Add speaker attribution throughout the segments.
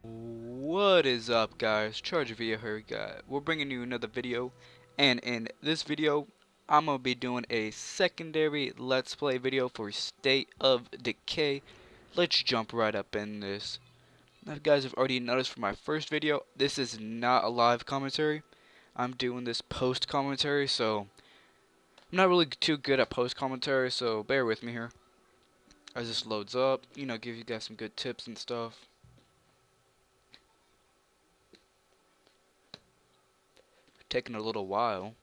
Speaker 1: What is up, guys? Charger Via here, guys. We're bringing you another video, and in this video I'm gonna be doing a secondary let's play video for State of Decay. Let's jump right up in this. Now, if you guys have already noticed from my first video, this is not a live commentary. I'm doing this post commentary, so I'm not really too good at post commentary, so bear with me here as this loads up, give you guys some good tips and stuff. Taking a little while.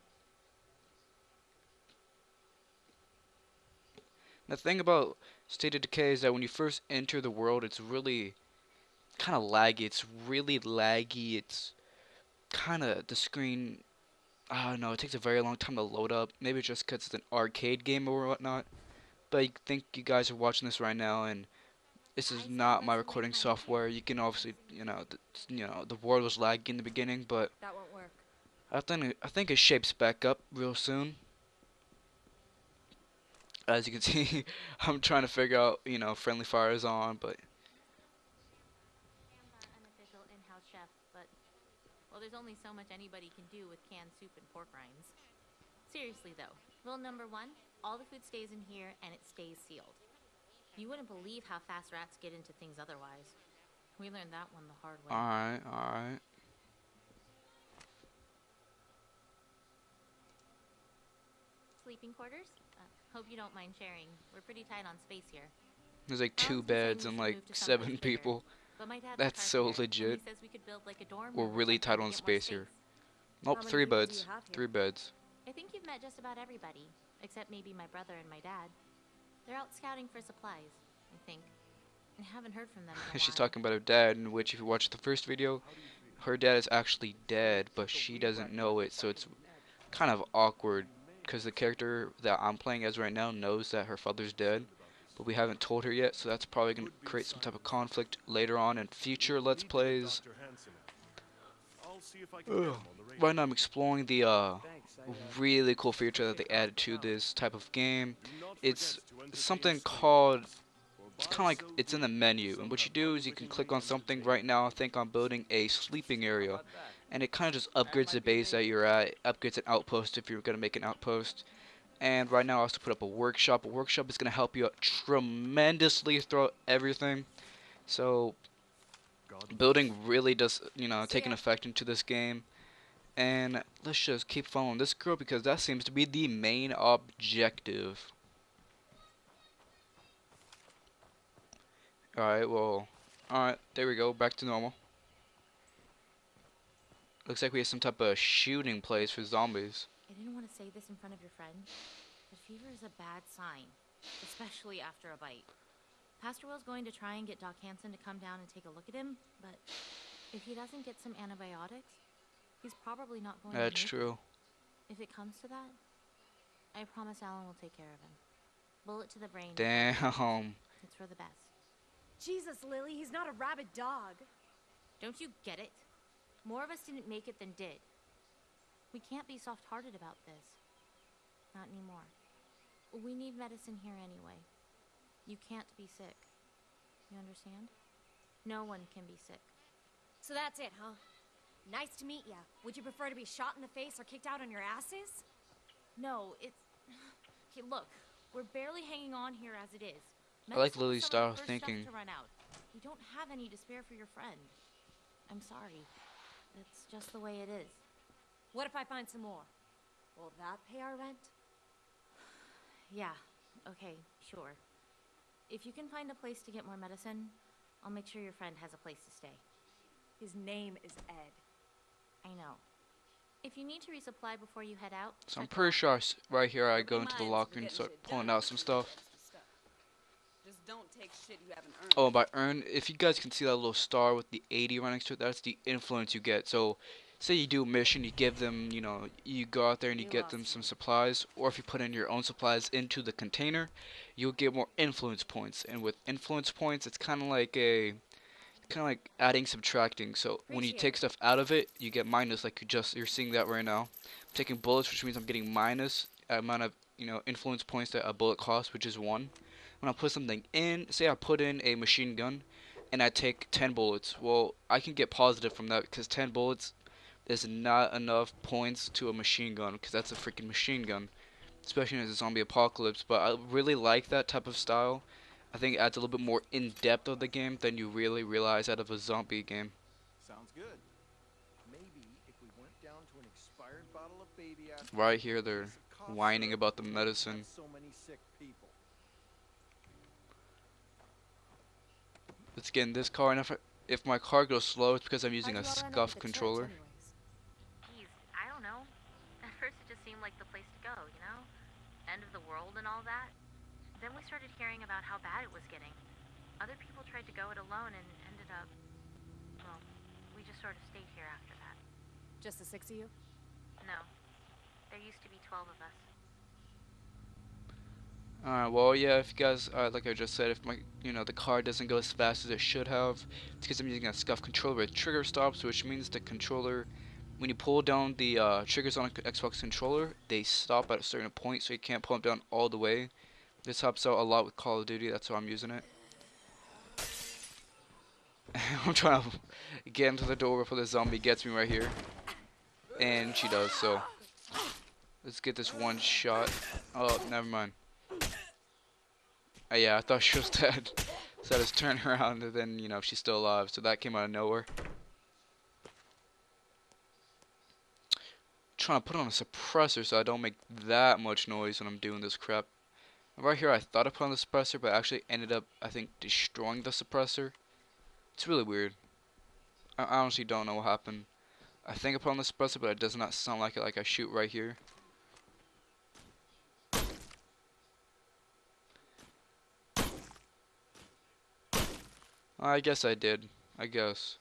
Speaker 1: The thing about State of Decay is that when you first enter the world, it's really kind of laggy. It's really laggy. It's kind of the screen. I don't know. It takes a very long time to load up. Maybe it's just because it's an arcade game or whatnot. But I think you guys are watching this right now, and this is not my recording software. You can obviously, the world was laggy in the beginning, but
Speaker 2: That won't work.
Speaker 1: I think it shapes back up real soon. As you can see, I'm trying to figure out, friendly fire is on, but
Speaker 2: I'm the unofficial in-house chef, but, well, there's only so much anybody can do with canned soup and pork rinds. Seriously, though, rule number 1, all the food stays in here and it stays sealed. You wouldn't believe how fast rats get into things otherwise. We learned that one the hard way.
Speaker 1: alright.
Speaker 2: Sleeping quarters? Hope you don't mind sharing. We're pretty tight on space here.
Speaker 1: There's like
Speaker 2: Alan's
Speaker 1: 2
Speaker 2: been saying
Speaker 1: beds
Speaker 2: we
Speaker 1: and
Speaker 2: should
Speaker 1: like
Speaker 2: move to someplace
Speaker 1: 7
Speaker 2: bigger,
Speaker 1: people.
Speaker 2: but my dad's a
Speaker 1: That's so
Speaker 2: carpenter, and
Speaker 1: legit.
Speaker 2: he says we could build like a dorm
Speaker 1: We're
Speaker 2: room or
Speaker 1: really tight
Speaker 2: something
Speaker 1: on
Speaker 2: to get more
Speaker 1: space here.
Speaker 2: space.
Speaker 1: Nope, 3 beds. 3 beds.
Speaker 2: I think you've met just about everybody, except maybe my brother and my dad. They're out scouting for supplies, I think. I haven't heard from them in a
Speaker 1: She's
Speaker 2: while.
Speaker 1: talking about her dad, in which if you watch the first video, her dad is actually dead, but she doesn't know it, so it's kind of awkward, because the character that I'm playing as right now knows that her father's dead, but we haven't told her yet, so that's probably going to create some type of conflict later on in future Let's Plays. Ugh. Right now I'm exploring the really cool feature that they added to this type of game. It's something called, it's kind of like it's in the menu, and what you do is you can click on something. Right now I think I'm building a sleeping area, and it kind of just upgrades the base that you're at. It upgrades an outpost if you're going to make an outpost. And right now I also put up a workshop. A workshop is going to help you out tremendously throughout everything. So building really does, take an effect into this game. And let's just keep following this girl because that seems to be the main objective. Alright, well, alright, there we go, back to normal. Looks like we have some type of shooting place for zombies.
Speaker 2: I didn't want to say this in front of your friend, but fever is a bad sign, especially after a bite. Pastor Will's going to try and get Doc Hansen to come down and take a look at him, but if he doesn't get some antibiotics, he's probably not going to make it.
Speaker 1: That's true.
Speaker 2: If it comes to that, I promise Alan will take care of him. Bullet to the brain.
Speaker 1: Damn.
Speaker 2: It's for the best.
Speaker 3: Jesus, Lily, he's not a rabid dog.
Speaker 2: Don't you get it? More of us didn't make it than did. We can't be soft-hearted about this. Not anymore. We need medicine here anyway. You can't be sick. You understand? No one can be sick.
Speaker 3: So that's it, huh? Nice to meet ya. Would you prefer to be shot in the face or kicked out on your asses?
Speaker 2: No, it's... Okay, look. We're barely hanging on here as it is.
Speaker 1: I like
Speaker 2: Medicine was
Speaker 1: Lily's
Speaker 2: some
Speaker 1: style
Speaker 2: the
Speaker 1: of
Speaker 2: first
Speaker 1: thinking.
Speaker 2: stuff to run out. We don't have any to spare for your friend. I'm sorry. It's just the way it is.
Speaker 3: What if I find some more? Will that pay our rent?
Speaker 2: Yeah, okay, sure. If you can find a place to get more medicine, I'll make sure your friend has a place to stay.
Speaker 3: His name is Ed.
Speaker 2: I know. If you need to resupply before you head out...
Speaker 1: So I'm pretty sure right here I go into the locker and start pulling out some stuff.
Speaker 4: Just don't take shit you haven't earned.
Speaker 1: Oh, by earn, if you guys can see that little star with the 80 right next to it, that's the influence you get. So, say you do a mission, you give them, you go out there and you get them some supplies, or if you put in your own supplies into the container, you'll get more influence points. And with influence points, it's kind of like adding, subtracting. So when you take stuff out of it, you get minus, like you're seeing that right now. I'm taking bullets, which means I'm getting minus amount of, influence points that a bullet costs, which is 1. When I put something in, say I put in a machine gun, and I take 10 bullets. Well, I can get positive from that because 10 bullets is not enough points to a machine gun, because that's a freaking machine gun, especially in a zombie apocalypse. But I really like that type of style. I think it adds a little bit more in depth of the game than you really realize out of a zombie game.
Speaker 5: Sounds good. Maybe if we went down to an expired bottle of baby aspirin,
Speaker 1: Right here,
Speaker 5: a
Speaker 1: they're
Speaker 5: case of cough
Speaker 1: whining
Speaker 5: syrup,
Speaker 1: about the
Speaker 5: we wouldn't have
Speaker 1: medicine.
Speaker 5: so many sick people.
Speaker 1: Let's get in this car, and if my car goes slow, it's because I'm using
Speaker 3: How'd
Speaker 1: a
Speaker 3: you all end up
Speaker 1: scuff
Speaker 3: at the church
Speaker 1: controller.
Speaker 3: anyways?
Speaker 2: Geez, I don't know. At first it just seemed like the place to go, you know? End of the world and all that. Then we started hearing about how bad it was getting. Other people tried to go it alone and ended up... Well, we just sort of stayed here after that.
Speaker 3: Just the 6 of you?
Speaker 2: No. There used to be 12 of us.
Speaker 1: Alright, well, yeah, if you guys, like I just said, if the car doesn't go as fast as it should have, it's because I'm using a scuff controller with trigger stops, which means the controller, when you pull down the triggers on an Xbox controller, they stop at a certain point, so you can't pull them down all the way. This helps out a lot with Call of Duty, that's why I'm using it. I'm trying to get into the door before the zombie gets me right here. And she does, so let's get this one shot. Oh, never mind. Yeah, I thought she was dead. So I just turned around and then, she's still alive. So that came out of nowhere. Trying to put on a suppressor so I don't make that much noise when I'm doing this crap. Right here I thought I put on the suppressor, but I actually ended up, I think, destroying the suppressor. It's really weird. I honestly don't know what happened. I think I put on the suppressor, but it does not sound like it, like I shoot right here. I guess I did. I guess.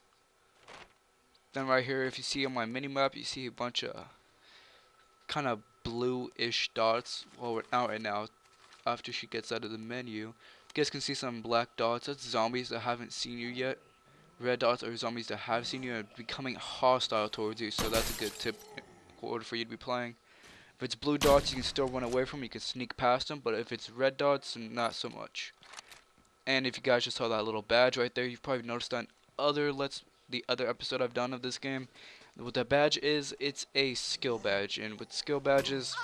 Speaker 1: Then right here, if you see on my mini-map, you see a bunch of kind of blue-ish dots. Well, we're out right now. After she gets out of the menu, you guys can see some black dots. That's zombies that haven't seen you yet. Red dots are zombies that have seen you and becoming hostile towards you. So that's a good tip in order for you to be playing. If it's blue dots, you can still run away from them. You can sneak past them. But if it's red dots, not so much. And if you guys just saw that little badge right there, you've probably noticed that the other episode I've done of this game. What that badge is, it's a skill badge, and with skill badges,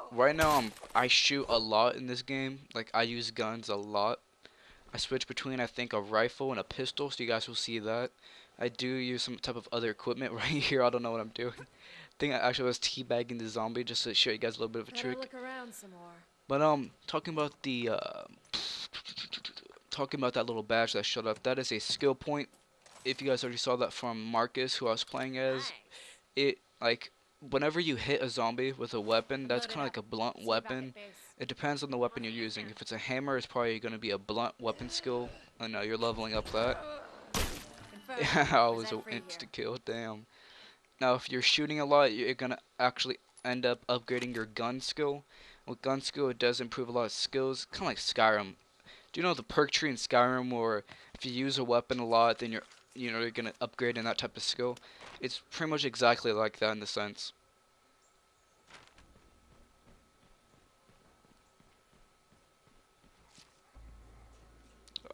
Speaker 1: right now I shoot a lot in this game. Like, I use guns a lot. I switch between, I think, a rifle and a pistol, so you guys will see that. I do use some type of other equipment right here. I don't know what I'm doing. I think I actually was teabagging the zombie just to show you guys a little bit of a trick.
Speaker 3: Look around some more.
Speaker 1: But talking about that little badge that showed up, that is a skill point. If you guys already saw that from Marcus, who I was playing as, whenever you hit a zombie with a weapon, that's kind of like a blunt weapon. It depends on the weapon you're using. If it's a hammer, it's probably going to be a blunt weapon skill. I know you're leveling up that. Yeah, I was an insta kill. Damn. Now, if you're shooting a lot, you're going to actually end up upgrading your gun skill. With gun skill, it does improve a lot of skills, kind of like Skyrim. Do you know the perk tree in Skyrim, where if you use a weapon a lot, then you're gonna upgrade in that type of skill? It's pretty much exactly like that in the sense.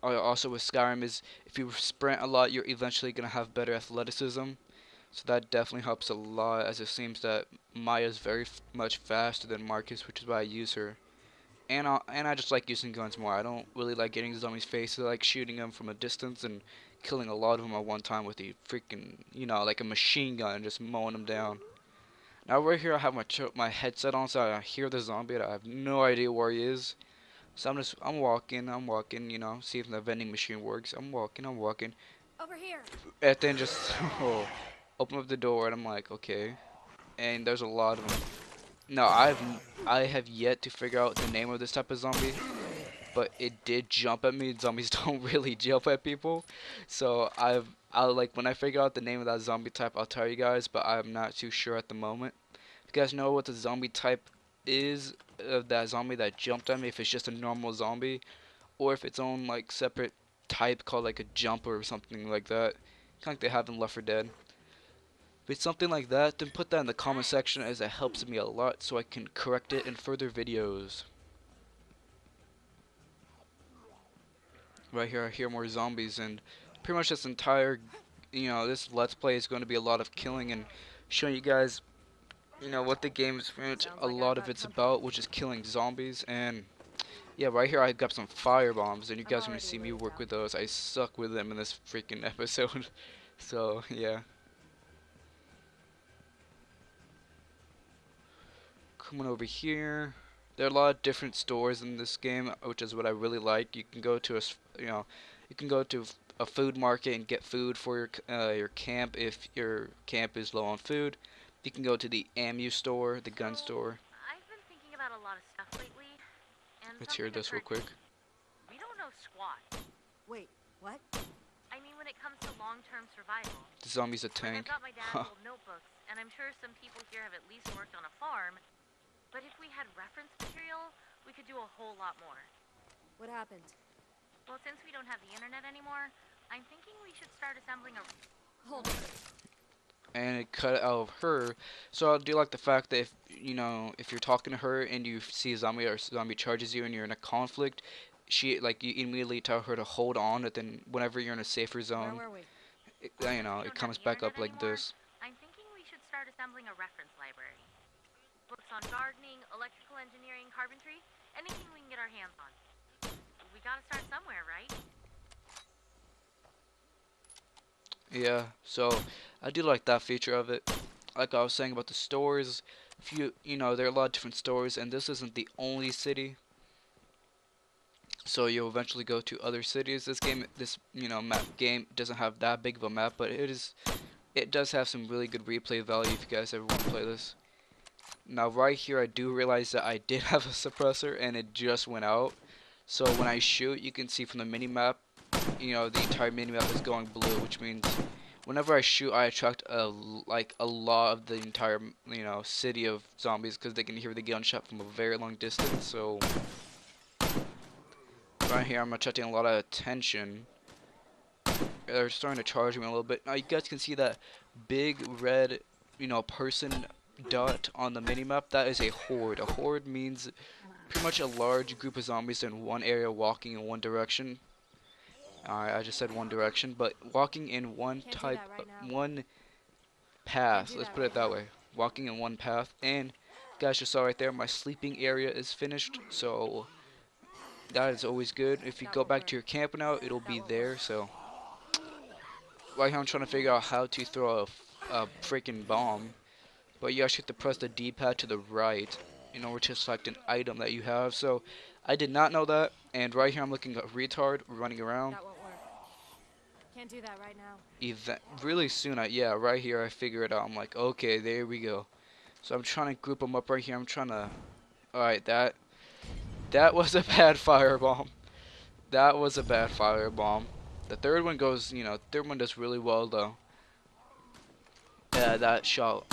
Speaker 1: Also with Skyrim is if you sprint a lot, you're eventually gonna have better athleticism. So that definitely helps a lot, as it seems that Maya's very much faster than Marcus, which is why I use her. And I just like using guns more. I don't really like getting zombies' faces. I like shooting them from a distance and killing a lot of them at one time with the freaking, like a machine gun, and just mowing them down. Now right here I have my headset on, so I hear the zombie, and I have no idea where he is. So I'm walking, see if the vending machine works. I'm walking.
Speaker 3: Over here.
Speaker 1: And then just open up the door, and I'm like, okay. And there's a lot of them. No, I have yet to figure out the name of this type of zombie, but it did jump at me. Zombies don't really jump at people, so I'll like when I figure out the name of that zombie type, I'll tell you guys, but I'm not too sure at the moment. If you guys know what the zombie type is of that zombie that jumped at me, if it's just a normal zombie, or if its own like separate type called like a jumper or something like that, kind of like they have in Left 4 Dead. If it's something like that, then put that in the comment section, as it helps me a lot so I can correct it in further videos. Right here I hear more zombies, and pretty much this entire, this Let's Play is going to be a lot of killing and showing you guys, what the game is pretty much
Speaker 3: Sounds
Speaker 1: a
Speaker 3: like I've
Speaker 1: lot of
Speaker 3: got
Speaker 1: it's
Speaker 3: company.
Speaker 1: about, which is killing zombies. And yeah, right here I got some fire bombs, and you
Speaker 3: I'm
Speaker 1: guys are going to
Speaker 3: already
Speaker 1: see
Speaker 3: a
Speaker 1: me
Speaker 3: little
Speaker 1: work
Speaker 3: down.
Speaker 1: with those. I suck with them in this freaking episode. So yeah, coming over here. There are a lot of different stores in this game, which is what I really like. You can go to you can go to a food market and get food for your camp if your camp is low on food. You can go to the ammo store, the gun store.
Speaker 2: I've been thinking about a lot of stuff lately, and
Speaker 1: Let's hear
Speaker 2: something
Speaker 1: this real
Speaker 2: occurred to
Speaker 1: quick.
Speaker 2: me. We don't know squat.
Speaker 3: Wait, what?
Speaker 2: I mean, when it comes to long-term survival.
Speaker 1: The zombie's a
Speaker 2: Like,
Speaker 1: tank.
Speaker 2: I've got my dad's
Speaker 1: Huh.
Speaker 2: old notebooks, and I'm sure some people here have at least worked on a farm. But if we had reference material, we could do a whole lot more.
Speaker 3: What happened?
Speaker 2: Well, since we don't have the internet anymore, I'm thinking we should start assembling a...
Speaker 3: Hold on.
Speaker 1: And it cut out of her. So I do like the fact that if you're talking to her and you see a zombie or a zombie charges you and you're in a conflict, you immediately tell her to hold on, and then whenever you're in a safer
Speaker 3: Where
Speaker 1: zone,
Speaker 3: were we?
Speaker 2: Well, since we
Speaker 1: it
Speaker 2: don't have
Speaker 1: comes
Speaker 2: the
Speaker 1: back up
Speaker 2: internet
Speaker 1: like
Speaker 2: anymore,
Speaker 1: this.
Speaker 2: I'm thinking we should start assembling a reference library. Books on gardening, electrical engineering, carpentry, anything we can get our hands on. We gotta start somewhere, right?
Speaker 1: Yeah, so I do like that feature of it. Like I was saying about the stores, if there are a lot of different stores, and this isn't the only city. So you'll eventually go to other cities. This game doesn't have that big of a map, but it does have some really good replay value if you guys ever want to play this. Now right here, I do realize that I did have a suppressor, and it just went out. So when I shoot, you can see from the mini map, the entire mini map is going blue, which means whenever I shoot, I attract a lot of the entire city of zombies because they can hear the gunshot from a very long distance. So right here, I'm attracting a lot of attention. They're starting to charge me a little bit. Now you guys can see that big red, person dot on the minimap. That is a horde. A horde means pretty much a large group of zombies in one area walking in one direction. I just said one direction, but walking in one
Speaker 3: Can't do
Speaker 1: type,
Speaker 3: that right now.
Speaker 1: one
Speaker 3: Can't
Speaker 1: path.
Speaker 3: do
Speaker 1: Let's
Speaker 3: that
Speaker 1: put
Speaker 3: right
Speaker 1: it that
Speaker 3: now.
Speaker 1: way. Walking in one path, and guys just saw right there, my sleeping area is finished. So that is always good. If you
Speaker 3: That
Speaker 1: go
Speaker 3: won't
Speaker 1: back
Speaker 3: work.
Speaker 1: to your camp now, it'll
Speaker 3: That
Speaker 1: be
Speaker 3: won't
Speaker 1: there.
Speaker 3: work.
Speaker 1: So right here, I'm trying to figure out how to throw a freaking bomb. But you actually have to press the D-pad to the right in order to select an item that you have. So I did not know that, and right here I'm looking at retard running around.
Speaker 3: That won't work. Can't do that right now.
Speaker 1: Really soon, yeah, right here I figure it out. I'm like, okay, there we go. So I'm trying to group them up right here. I'm trying to. All right, that was a bad firebomb. That was a bad firebomb. The third one goes, third one does really well though. Yeah, that shot.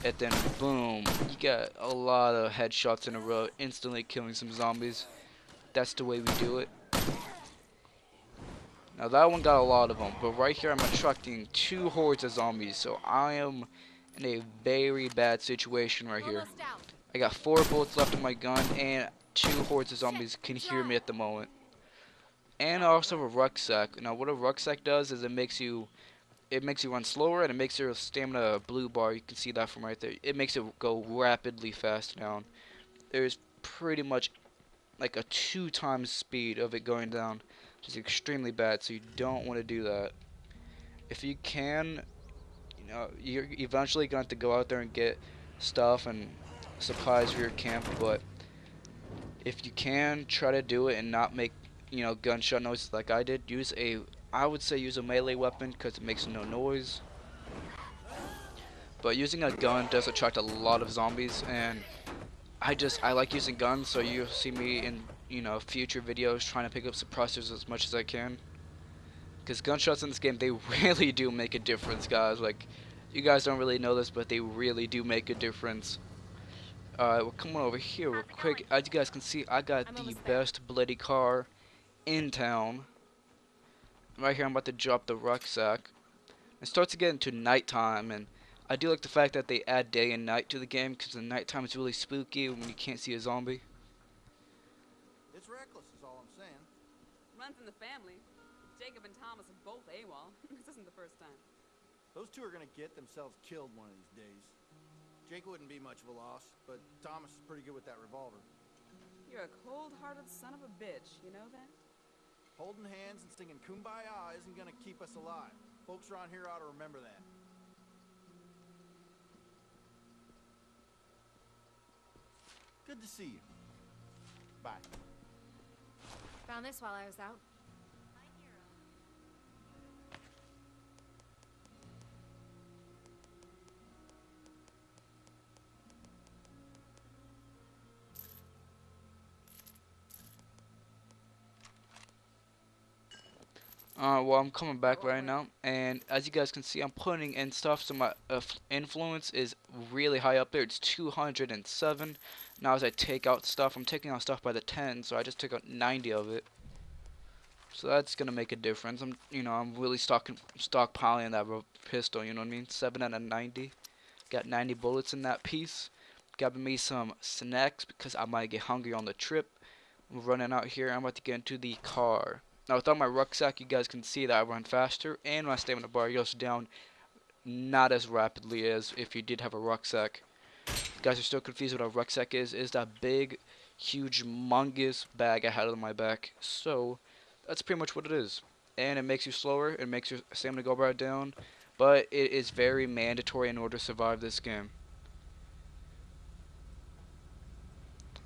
Speaker 1: And then boom, you got a lot of headshots in a row, instantly killing some zombies. That's the way we do it. Now that one got a lot of them, but right here I'm attracting 2 hordes of zombies, so I am in a very bad situation right here.
Speaker 3: Almost out.
Speaker 1: I got 4 bullets left in my gun, and 2 hordes of zombies can hear me at the moment. And I also have a rucksack. Now what a rucksack does is it makes you run slower, and it makes your stamina blue bar. You can see that from right there. It makes it go rapidly fast down. There's pretty much like a 2 times speed of it going down, which is extremely bad, so you don't want to do that. If you can, you're eventually going to have to go out there and get stuff and supplies for your camp, but if you can, try to do it and not make, gunshot noises like I did. I would say use a melee weapon because it makes no noise. But using a gun does attract a lot of zombies, and I like using guns, so you'll see me in, future videos trying to pick up suppressors as much as I can. Because gunshots in this game, they really do make a difference, guys. Like, you guys don't really know this, but they really do make a difference. Alright, we're coming over here real
Speaker 2: How's it
Speaker 1: quick.
Speaker 2: going?
Speaker 1: As you guys can see, I got
Speaker 3: I'm
Speaker 1: the
Speaker 3: almost there.
Speaker 1: best bloody car in town. Right here, I'm about to drop the rucksack. It starts to get into nighttime, and I do like the fact that they add day and night to the game, because the nighttime is really spooky when you can't see a zombie.
Speaker 5: It's reckless, is all I'm saying.
Speaker 4: Friends in the family. Jacob and Thomas are both AWOL. This isn't the first time.
Speaker 5: Those two are gonna get themselves killed one of these days. Jake wouldn't be much of a loss, but Thomas is pretty good with that revolver.
Speaker 4: You're a cold-hearted son of a bitch, you know that?
Speaker 5: Holding hands and singing Kumbaya isn't gonna keep us alive. Folks around here ought to remember that. Good to see you. Bye.
Speaker 3: Found this while I was out.
Speaker 1: Well, I'm coming back right now, and as you guys can see, I'm putting in stuff, so my influence is really high up there. It's 207. Now as I take out stuff, I'm taking out stuff by the 10, so I just took out 90 of it. So that's gonna make a difference. I'm really stockpiling that pistol. You know what I mean? 7 out of 90. Got 90 bullets in that piece. Got me some snacks because I might get hungry on the trip. We're running out here. I'm about to get into the car. Now without my rucksack, you guys can see that I run faster, and my stamina bar goes down not as rapidly as if you did have a rucksack. If you guys are still confused what a rucksack is that big, huge, humongous bag I had on my back. So that's pretty much what it is. And it makes you slower, it makes your stamina go right down, but it is very mandatory in order to survive this game.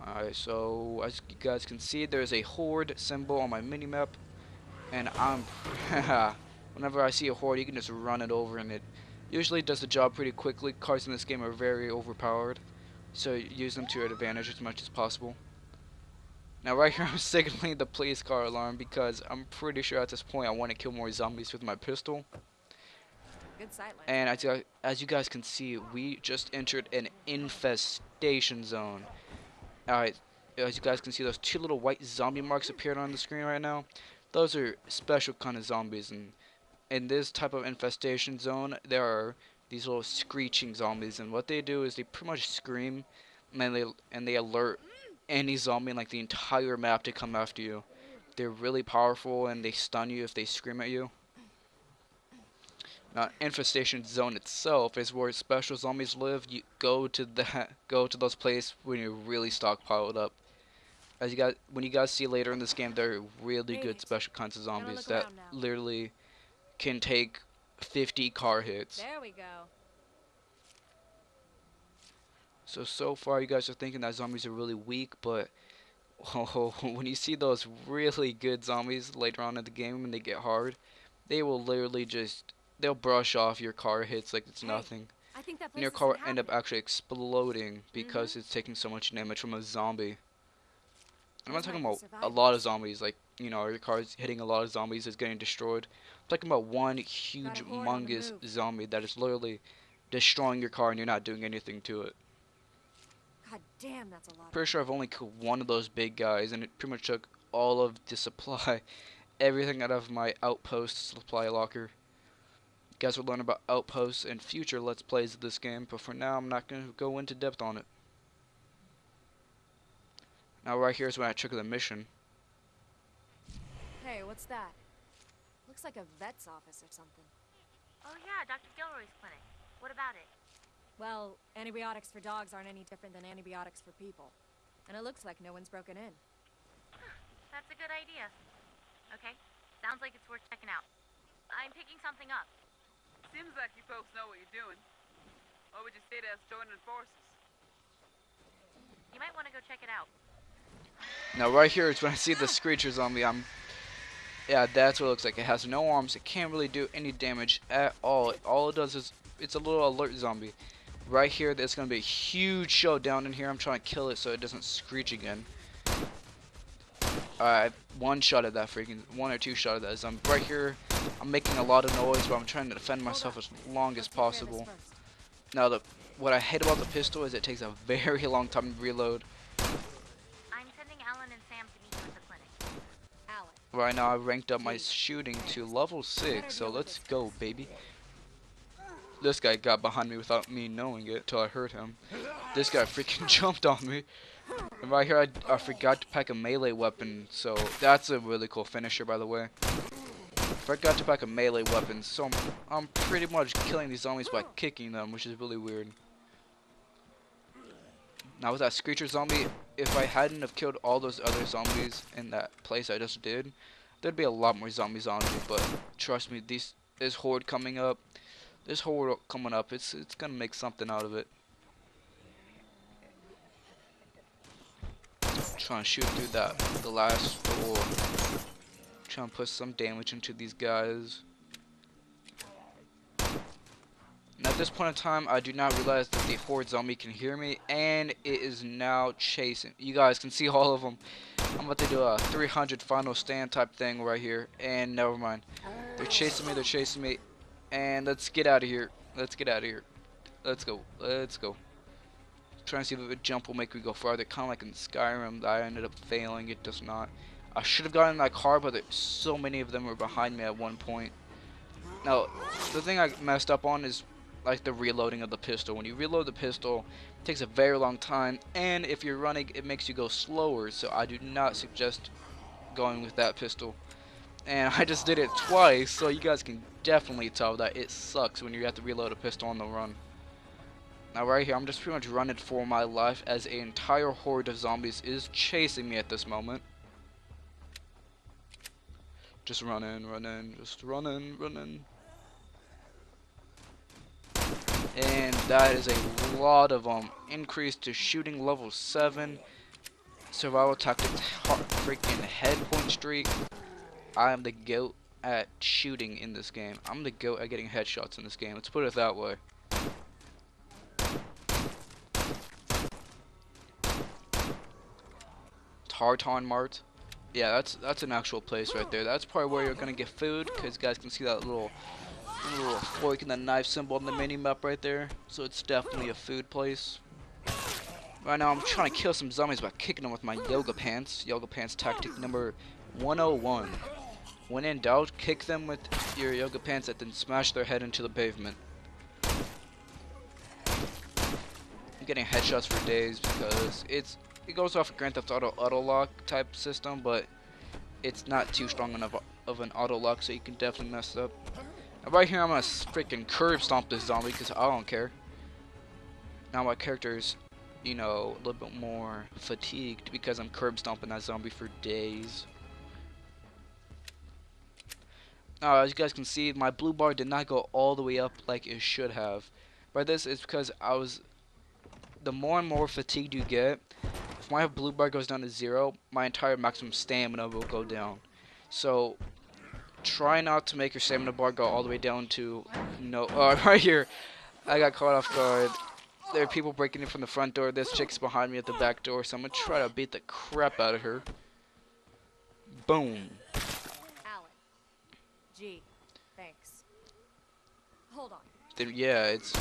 Speaker 1: Alright, so as you guys can see, there's a horde symbol on my minimap. And whenever I see a horde, you can just run it over, and it usually does the job pretty quickly. Cars in this game are very overpowered, so use them to your advantage as much as possible. Now right here, I'm signaling the police car alarm because I'm pretty sure at this point I want to kill more zombies with my pistol.
Speaker 3: Good sight line.
Speaker 1: And as you guys can see, we just entered an infestation zone. Alright, as you guys can see, those two little white zombie marks appeared on the screen right now. Those are special kind of zombies, and in this type of infestation zone, there are these little screeching zombies, and what they do is they pretty much scream, and they alert any zombie in like the entire map to come after you. They're really powerful, and they stun you if they scream at you. Now, infestation zone itself is where special zombies live. You go to those places when you're really stockpiled up. When you guys see later in this game, there are really good special kinds of zombies that literally can take 50 car hits.
Speaker 3: There we go.
Speaker 1: So far you guys are thinking that zombies are really weak, but when you see those really good zombies later on in the game when they get hard, they will literally they'll brush off your car hits like it's nothing.
Speaker 3: I think that
Speaker 1: And your car end up actually exploding because it's taking so much damage from a zombie. I'm not talking about a lot of zombies, like, your car's hitting a lot of zombies, it's getting destroyed. I'm talking about one huge, humongous zombie that is literally destroying your car and you're not doing anything to it.
Speaker 3: God damn, that's a lot.
Speaker 1: Pretty sure I've only killed one of those big guys, and it pretty much took all of the supply, everything out of my outpost supply locker. You guys will learn about outposts in future Let's Plays of this game, but for now I'm not going to go into depth on it. Now right here is when I trigger the mission.
Speaker 3: Hey, what's that? Looks like a vet's office or something.
Speaker 2: Oh yeah, Dr. Gilroy's clinic. What about it?
Speaker 3: Well, antibiotics for dogs aren't any different than antibiotics for people. And it looks like no one's broken in.
Speaker 2: That's a good idea. Okay, sounds like it's worth checking out. I'm picking something up.
Speaker 4: Seems like you folks know what you're doing. Or would you say that's joining forces?
Speaker 2: You might want to go check it out.
Speaker 1: Now right here is when I see the screecher zombie. Yeah, that's what it looks like. It has no arms. It can't really do any damage at all. All it does is it's a little alert zombie. Right here, there's gonna be a huge showdown in here. I'm trying to kill it so it doesn't screech again. Alright, one or two shot at that zombie. Right here, I'm making a lot of noise, but I'm trying to defend myself as long as possible. Now, what I hate about the pistol is it takes a very long time to reload.
Speaker 2: I'm sending Alan and Sam to meet you at the clinic.
Speaker 3: Alan.
Speaker 1: Right now, I ranked up my shooting to level 6, so let's go, baby. This guy got behind me without me knowing it till I heard him. This guy freaking jumped on me. And right here, I forgot to pack a melee weapon, so that's a really cool finisher, by the way. Forgot to pack a melee weapon, so I'm pretty much killing these zombies by kicking them, which is really weird. Now with that Screecher zombie, if I hadn't have killed all those other zombies in that place I just did, there'd be a lot more zombies on me. But trust me, this horde coming up, it's gonna make something out of it. Trying to shoot through that glass door. Trying to put some damage into these guys. And at this point in time, I do not realize that the horde zombie can hear me, and it is now chasing. You guys can see all of them. I'm about to do a 300 final stand type thing right here, and never mind. They're chasing me, and let's get out of here. Let's get out of here. Let's go. Let's go. Trying to see if a jump will make me go farther, kind of like in Skyrim. I ended up failing. It does not. I should have gotten in that car, but so many of them were behind me at one point. Now, the thing I messed up on is like the reloading of the pistol. When you reload the pistol, it takes a very long time, and if you're running, it makes you go slower. So I do not suggest going with that pistol. And I just did it twice, so you guys can definitely tell that it sucks when you have to reload a pistol on the run. Now right here, I'm just pretty much running for my life as an entire horde of zombies is chasing me at this moment. Just running, just running. And that is a lot of them. Increase to shooting level 7. Survival tactics, freaking head point streak. I am the GOAT at shooting in this game. I'm the GOAT at getting headshots in this game. Let's put it that way. Tartan Mart. Yeah, that's an actual place right there. That's probably where you're gonna get food, because you guys can see that little fork and the knife symbol on the mini map right there. So it's definitely a food place. Right now I'm trying to kill some zombies by kicking them with my yoga pants. Yoga pants tactic number 101. When in doubt, kick them with your yoga pants and then smash their head into the pavement. I'm getting headshots for days because it goes off Grand Theft Auto lock type system, but it's not too strong enough of an auto lock, so you can definitely mess up. Now right here, I'm gonna freaking curb stomp this zombie because I don't care. Now my character is, you know, a little bit more fatigued because I'm curb stomping that zombie for days. Now, as you guys can see, my blue bar did not go all the way up like it should have. By this, it's because the more and more fatigued you get, if my blue bar goes down to 0, my entire maximum stamina will go down. So, try not to make your stamina bar go all the way down to no. Right here, I got caught off guard. There are people breaking in from the front door. This chick's behind me at the back door, so I'm gonna try to beat the crap out of her. Boom.
Speaker 3: Alan. Gee, thanks. Hold on.
Speaker 1: Then, yeah, it's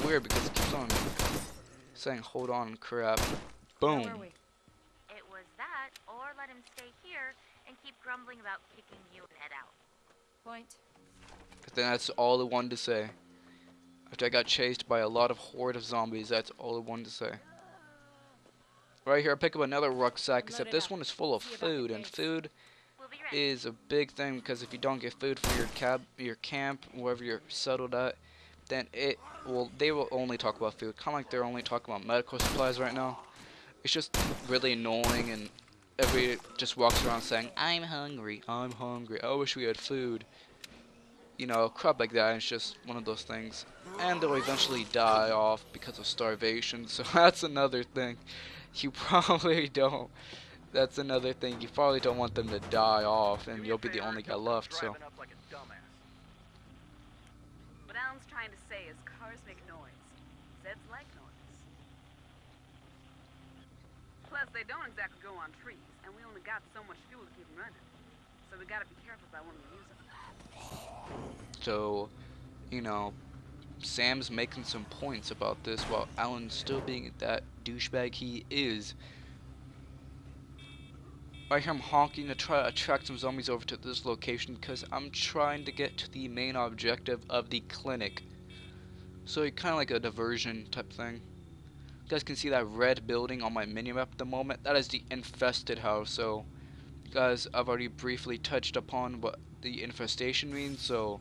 Speaker 1: weird because it keeps on saying hold on crap. Boom.
Speaker 3: Where were we?
Speaker 2: It was that, or let him stay here and keep grumbling about kicking you and head out.
Speaker 3: Point.
Speaker 1: But then that's all it wanted to say. After I got chased by a lot of horde of zombies, that's all it wanted to say. Right here, I pick up another rucksack, except this one is full of food, and food
Speaker 2: We'll be ready.
Speaker 1: is a big thing because if you don't get food for your camp, wherever you're settled at, then they will only talk about food. Kind of like they're only talking about medical supplies right now. It's just really annoying, and everybody just walks around saying, I'm hungry, I wish we had food. You know, crap like that. It's just one of those things. And they'll eventually die off because of starvation, so that's another thing. You probably don't. That's another thing. You probably don't want them to die off, and you'll be the only guy left, so.
Speaker 4: What Alan's trying to say is cars make noise. Zeds like noise. Plus, they don't exactly go on trees, and we only got so much fuel to keep them running. So we gotta be careful about when we use them.
Speaker 1: So, you know, Sam's making some points about this while Alan's still being that douchebag he is. Right here I'm honking to try to attract some zombies over to this location because I'm trying to get to the main objective of the clinic. So kind of like a diversion type thing. You guys can see that red building on my minimap at the moment. That is the infested house. So, guys, I've already briefly touched upon what the infestation means. So,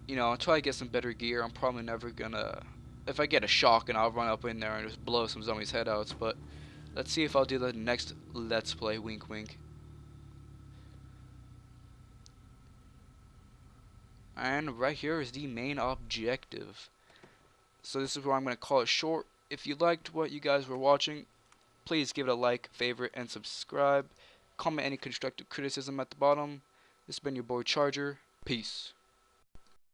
Speaker 1: you know, until I get some better gear, I'm probably never gonna. If I get a shock, and I'll run up in there and just blow some zombies' head outs. But let's see if I'll do the next Let's Play. Wink, wink. And right here is the main objective. So this is where I'm going to call it short. If you liked what you guys were watching, please give it a like, favorite, and subscribe. Comment any constructive criticism at the bottom. This has been your boy Charger. Peace.